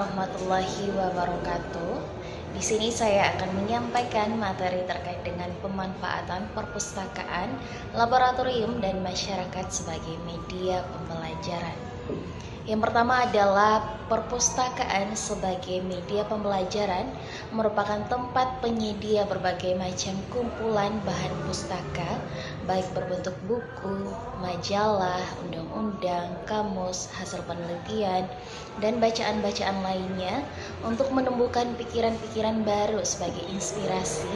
warahmatullahi wabarakatuh. Di sini saya akan menyampaikan materi terkait dengan pemanfaatan perpustakaan, laboratorium, dan masyarakat sebagai media pembelajaran. Yang pertama adalah perpustakaan sebagai media pembelajaran merupakan tempat penyedia berbagai macam kumpulan bahan pustaka, baik berbentuk buku, majalah, undang-undang, kamus, hasil penelitian, dan bacaan-bacaan lainnya untuk menumbuhkan pikiran-pikiran baru sebagai inspirasi,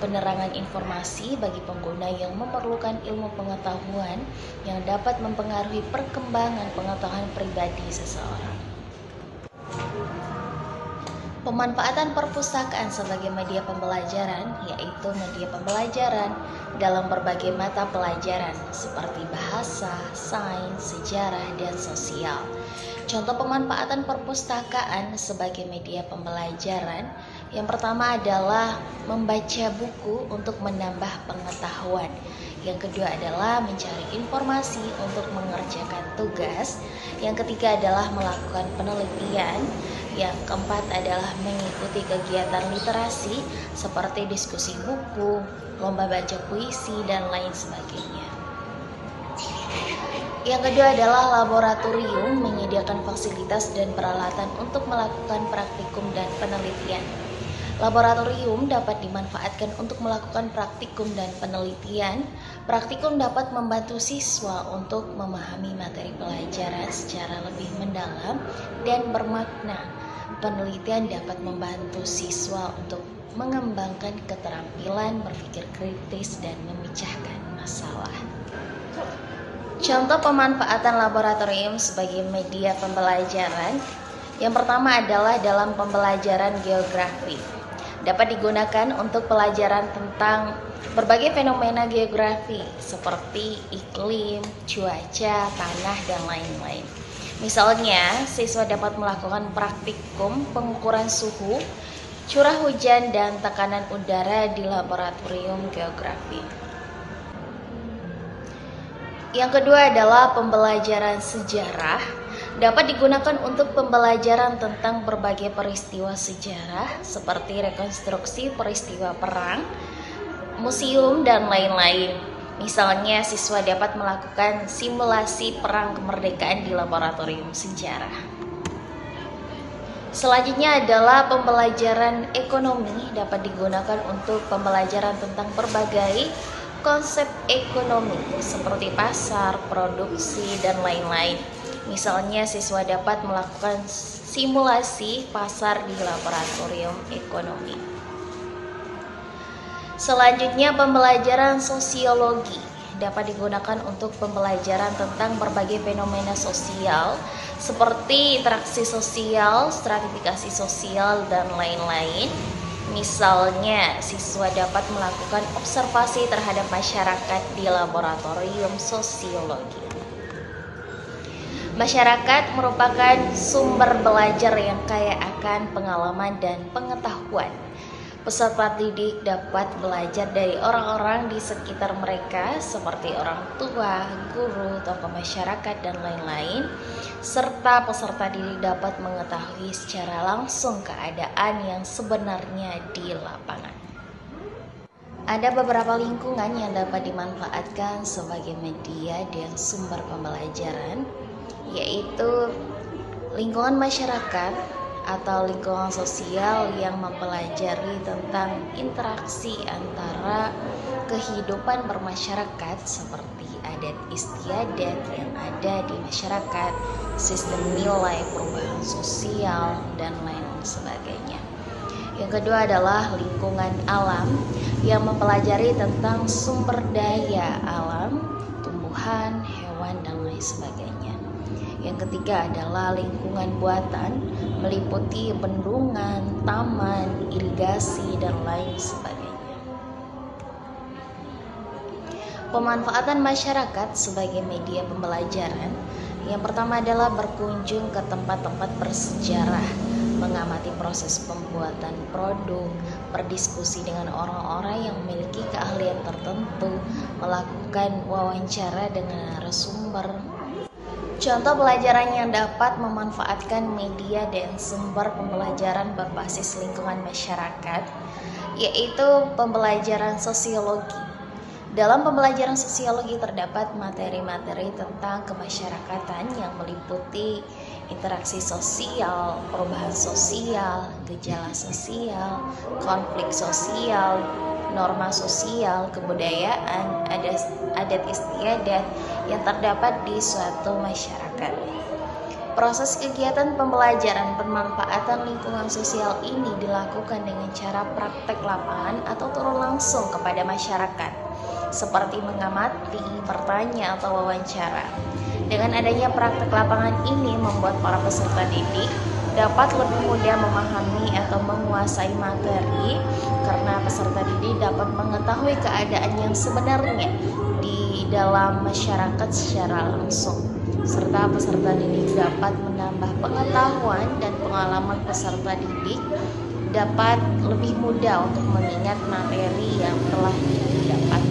penerangan informasi bagi pengguna yang memerlukan ilmu pengetahuan yang dapat mempengaruhi perkembangan pengetahuan pribadi seseorang. Pemanfaatan perpustakaan sebagai media pembelajaran yaitu media pembelajaran dalam berbagai mata pelajaran seperti bahasa, sains, sejarah, dan sosial. Contoh pemanfaatan perpustakaan sebagai media pembelajaran yang pertama adalah membaca buku untuk menambah pengetahuan. Yang kedua adalah mencari informasi untuk mengerjakan tugas. Yang ketiga adalah melakukan penelitian. Yang keempat adalah mengikuti kegiatan literasi seperti diskusi buku, lomba baca puisi, dan lain sebagainya. Yang kedua adalah laboratorium, menyediakan fasilitas dan peralatan untuk melakukan praktikum dan penelitian. Laboratorium dapat dimanfaatkan untuk melakukan praktikum dan penelitian. Praktikum dapat membantu siswa untuk memahami materi pelajaran secara lebih mendalam dan bermakna. Penelitian dapat membantu siswa untuk mengembangkan keterampilan berpikir kritis dan memecahkan masalah. Contoh pemanfaatan laboratorium sebagai media pembelajaran. Yang pertama adalah dalam pembelajaran geografi. Dapat digunakan untuk pelajaran tentang berbagai fenomena geografi seperti iklim, cuaca, tanah, dan lain-lain. Misalnya, siswa dapat melakukan praktikum pengukuran suhu, curah hujan, dan tekanan udara di laboratorium geografi. Yang kedua adalah pembelajaran sejarah. Dapat digunakan untuk pembelajaran tentang berbagai peristiwa sejarah seperti rekonstruksi peristiwa perang, museum, dan lain-lain. Misalnya, siswa dapat melakukan simulasi perang kemerdekaan di laboratorium sejarah. Selanjutnya adalah pembelajaran ekonomi. Dapat digunakan untuk pembelajaran tentang berbagai konsep ekonomi seperti pasar, produksi, dan lain-lain. Misalnya, siswa dapat melakukan simulasi pasar di laboratorium ekonomi. Selanjutnya, pembelajaran sosiologi dapat digunakan untuk pembelajaran tentang berbagai fenomena sosial seperti interaksi sosial, stratifikasi sosial, dan lain-lain. Misalnya, siswa dapat melakukan observasi terhadap masyarakat di laboratorium sosiologi. Masyarakat merupakan sumber belajar yang kaya akan pengalaman dan pengetahuan. Peserta didik dapat belajar dari orang-orang di sekitar mereka seperti orang tua, guru, tokoh masyarakat, dan lain-lain. Serta peserta didik dapat mengetahui secara langsung keadaan yang sebenarnya di lapangan. Ada beberapa lingkungan yang dapat dimanfaatkan sebagai media dan sumber pembelajaran, yaitu lingkungan masyarakat atau lingkungan sosial yang mempelajari tentang interaksi antara kehidupan bermasyarakat seperti adat istiadat yang ada di masyarakat, sistem nilai, perubahan sosial, dan lain sebagainya. Yang kedua adalah lingkungan alam yang mempelajari tentang sumber daya alam, tumbuhan, hewan, dan lain sebagainya. Yang ketiga adalah lingkungan buatan, meliputi bendungan, taman, irigasi, dan lain sebagainya. Pemanfaatan masyarakat sebagai media pembelajaran. Yang pertama adalah berkunjung ke tempat-tempat bersejarah, mengamati proses pembuatan produk, berdiskusi dengan orang-orang yang memiliki keahlian tertentu, melakukan wawancara dengan narasumber, Contoh pelajaran yang dapat memanfaatkan media dan sumber pembelajaran berbasis lingkungan masyarakat, yaitu pembelajaran sosiologi. Dalam pembelajaran sosiologi terdapat materi-materi tentang kemasyarakatan yang meliputi interaksi sosial, perubahan sosial, gejala sosial, konflik sosial, norma sosial, kebudayaan, adat istiadat yang terdapat di suatu masyarakat. Proses kegiatan pembelajaran pemanfaatan lingkungan sosial ini dilakukan dengan cara praktek lapangan atau turun langsung kepada masyarakat, seperti mengamati, bertanya, atau wawancara. Dengan adanya praktek lapangan ini membuat para peserta didik dapat lebih mudah memahami atau menguasai materi karena peserta didik dapat mengetahui keadaan yang sebenarnya di dalam masyarakat secara langsung, serta peserta didik dapat menambah pengetahuan dan pengalaman peserta didik dapat lebih mudah untuk mengingat materi yang telah didapat.